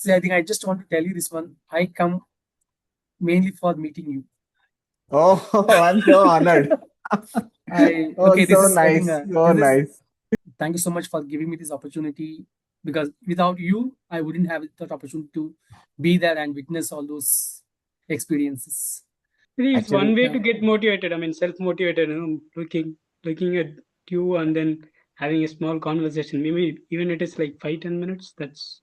See, I think I just want to tell you this one. I come mainly for meeting you. Oh, I'm so honored. Oh, Okay, this so is, I think, nice. So this is, nice. thank you so much for giving me this opportunity, because without you, I wouldn't have that opportunity to be there and witness all those experiences. See, it's one Actually, way to get motivated. I mean, self-motivated. Looking at you and then having a small conversation. Maybe even it is like 5-10 minutes. That's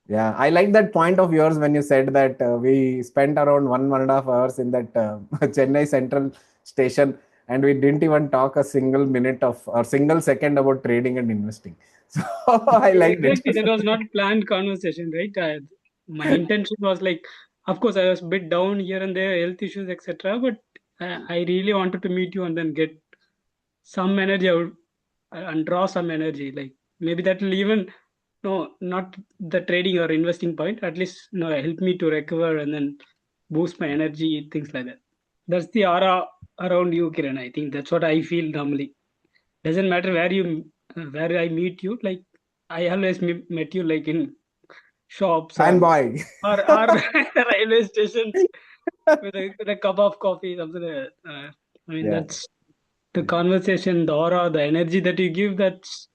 yeah, I like that point of yours when you said that we spent around 1.5 hours in that Chennai Central station, and we didn't even talk a single minute of or single second about trading and investing. So I liked it. exactly that was not planned conversation, right? My intention was like, of course, I was a bit down here and there, health issues, etc. But I really wanted to meet you and then get some energy out and draw some energy. Like maybe that will even no, not the trading or investing point. At least help me to recover and then boost my energy, things like that. That's the aura around you, Kiran. I think that's what I feel normally. Doesn't matter where I meet you. Like I always met you like in shops Fanboy. or railway stations with a cup of coffee, something like that. I mean, Yeah. that's the conversation, the aura, the energy that you give. That's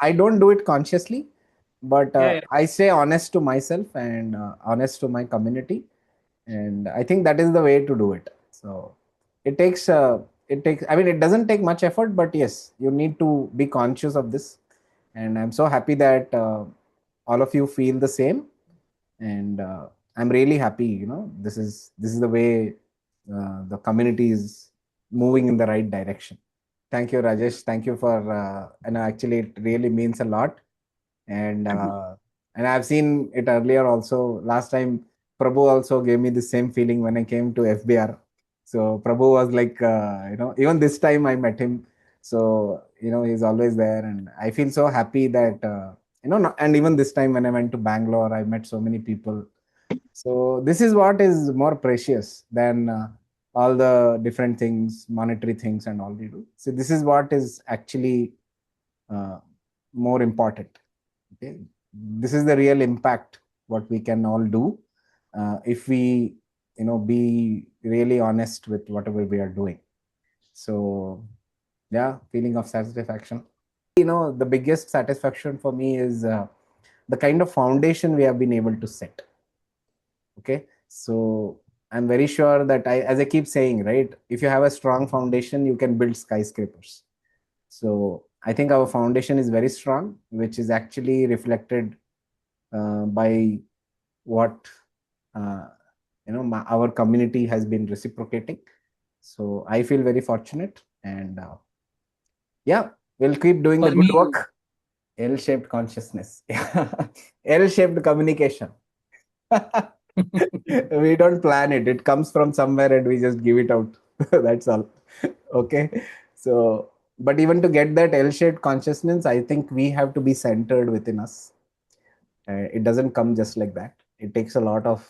I don't do it consciously, but yeah, yeah. I stay honest to myself and honest to my community, and I think that is the way to do it. So it takes I mean, it doesn't take much effort, but yes, you need to be conscious of this, and I'm so happy that all of you feel the same, and I'm really happy. This is the way the community is moving in the right direction. Thank you, Rajesh. Thank you for and actually it really means a lot. And I've seen it earlier also. Last time Prabhu also gave me the same feeling when I came to FBR. So Prabhu was like, even this time I met him. So he's always there, and I feel so happy that and even this time when I went to Bangalore, I met so many people. So this is what is more precious than all the different things, monetary things, and all we do. So this is what is actually uh, more important. Okay, this is the real impact what we can all do if we be really honest with whatever we are doing. So yeah, feeling of satisfaction. The biggest satisfaction for me is the kind of foundation we have been able to set. Okay, so I'm very sure that as I keep saying, right, if you have a strong foundation, you can build skyscrapers. So I think our foundation is very strong, which is actually reflected by what our community has been reciprocating. So I feel very fortunate, and yeah, we'll keep doing the For good me, work. L-shaped consciousness. L-shaped communication. We don't plan it. It comes from somewhere and we just give it out. That's all. Okay. So, but even to get that L-shaped consciousness, I think we have to be centered within us. It doesn't come just like that. It takes a lot of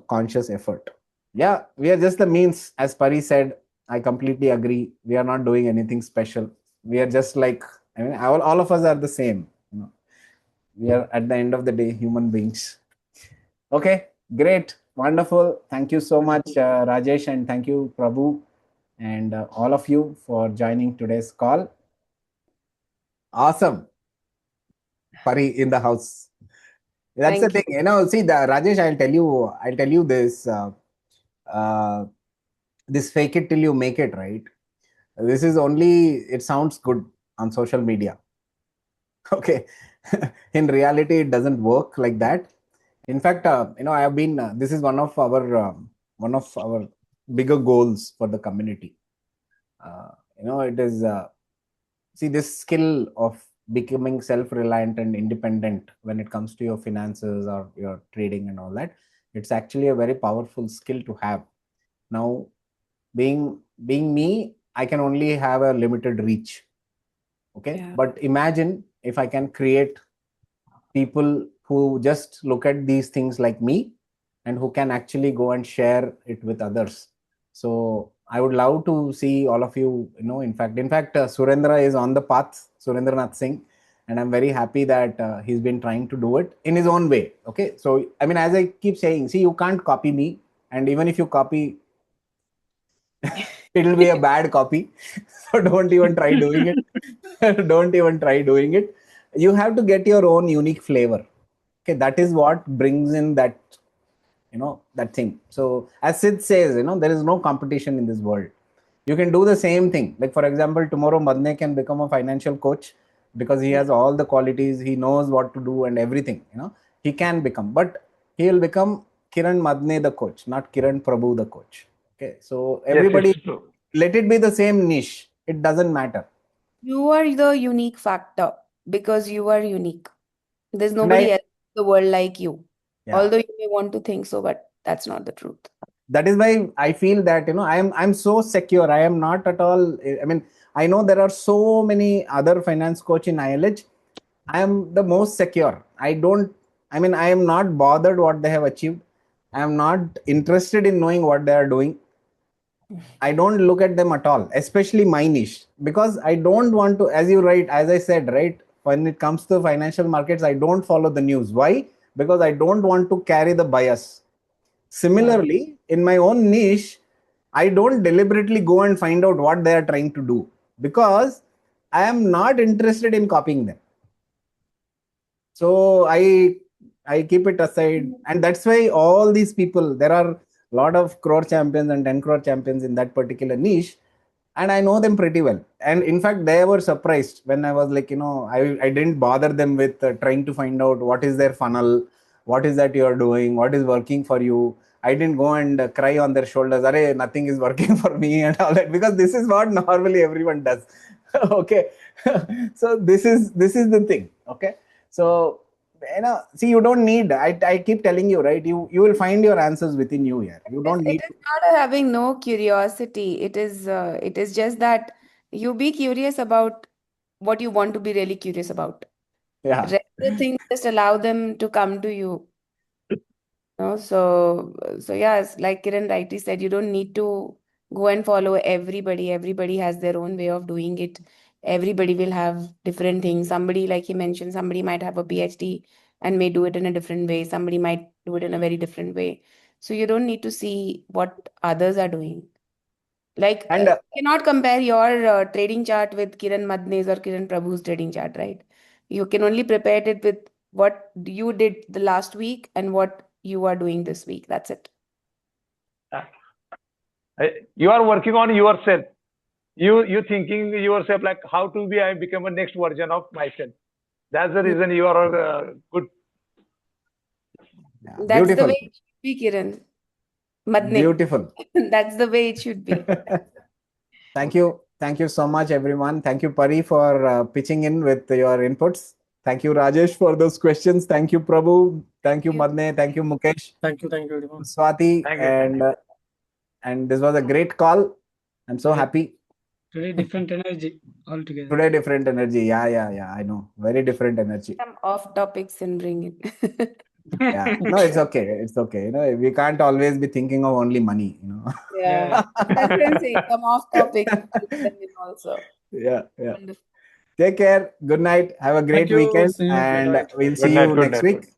conscious effort. Yeah, we are just the means. As Pari said, I completely agree. We are not doing anything special. We are just like, I mean, all of us are the same. We are at the end of the day human beings. Okay, great, wonderful. Thank you so much, Rajesh, and thank you, Prabhu, and all of you for joining today's call. Awesome, Pari in the house. That's the Thank thing, you. See, Rajesh, I'll tell you this. Uh, this fake it till you make it, right? This is only. It sounds good on social media. Okay, in reality, it doesn't work like that. In fact, I have been. This is one of our bigger goals for the community. It is see this skill of becoming self-reliant and independent when it comes to your finances or your trading and all that. It's actually a very powerful skill to have. Now, being me, I can only have a limited reach. Okay, Yeah. but imagine if I can create people who just look at these things like me and who can actually go and share it with others. So I would love to see all of you. In fact, Surendra is on the path, Surendranath Singh, and I'm very happy that he's been trying to do it in his own way. Okay, so I mean, as I keep saying, see, you can't copy me, and even if you copy, it'll be a bad copy. So don't even try doing it. Don't even try doing it. You have to get your own unique flavor. Okay, that is what brings in that, that thing. So as Sid says, there is no competition in this world. You can do the same thing. Like, for example, tomorrow Madne can become a financial coach because he has all the qualities, he knows what to do and everything. He can become, but he will become Kiran Madne the coach, not Kiran Prabhu the coach. Okay, so Yes, everybody, it's true. let it be the same niche. It doesn't matter. You are the unique factor because you are unique. There's And nobody else in the world like you. yeah, Although you may want to think so, but that's not the truth. that is why I feel that I'm so secure. I am not at all. I mean, I know there are so many other finance coach in ILH. I am the most secure. I mean, I am not bothered what they have achieved. I am not interested in knowing what they are doing. I don't look at them at all, especially my niche, because I don't want to, as I said, right, when it comes to financial markets, I don't follow the news. Why? Because I don't want to carry the bias. Similarly, in my own niche, I don't deliberately go and find out what they are trying to do because I am not interested in copying them. So I keep it aside, and that's why all these people, there are a lot of crore champions and 10 crore champions in that particular niche, and I know them pretty well. And in fact, they were surprised when I was like, I didn't bother them with trying to find out what is their funnel, what is that you are doing, what is working for you. I didn't go and cry on their shoulders, Arey, nothing is working for me and all that, because this is what normally everyone does. Okay. So this is the thing. Okay. So, see, you don't need, I keep telling you, right? You will find your answers within you here. You don't It need is not having no curiosity. It is just that you be curious about what you want to be really curious about. yeah. Rest of the things, just allow them to come to you. So yes, like Kiran rightly said, you don't need to go and follow everybody. Everybody has their own way of doing it. Everybody will have different things. Somebody, like he mentioned, somebody might have a PhD and may do it in a different way. Somebody might do it in a very different way. So you don't need to see what others are doing. Like, And you cannot compare your trading chart with Kiran Madne's or Kiran Prabhu's trading chart, right? You can only prepare it with what you did the last week and what you are doing this week. That's it. You are working on yourself. You thinking yourself like how to be I become a next version of myself. That's the reason you are good. yeah, That's the beautiful. way it should be, Kiran. Madne. Beautiful. That's the way it should be. Thank you. Thank you so much, everyone. Thank you, Pari, for pitching in with your inputs. Thank you, Rajesh, for those questions. Thank you, Prabhu. Thank you, Madne. Thank you, Mukesh, Thank you everyone. Swati, Thank you. and this was a great call. I'm so Today- happy. Today, different energy altogether. Today, different energy. Yeah. I know. Very different energy. Some off topics and bring it. Yeah. No, it's okay. It's okay. We can't always be thinking of only money. Yeah. That's what I'm saying. Some off topics bring them in also. Yeah. Wonderful. Take care. Good night. Have a great Thank you. weekend. See you. Good And night. we'll Good see night. you Good next night. week.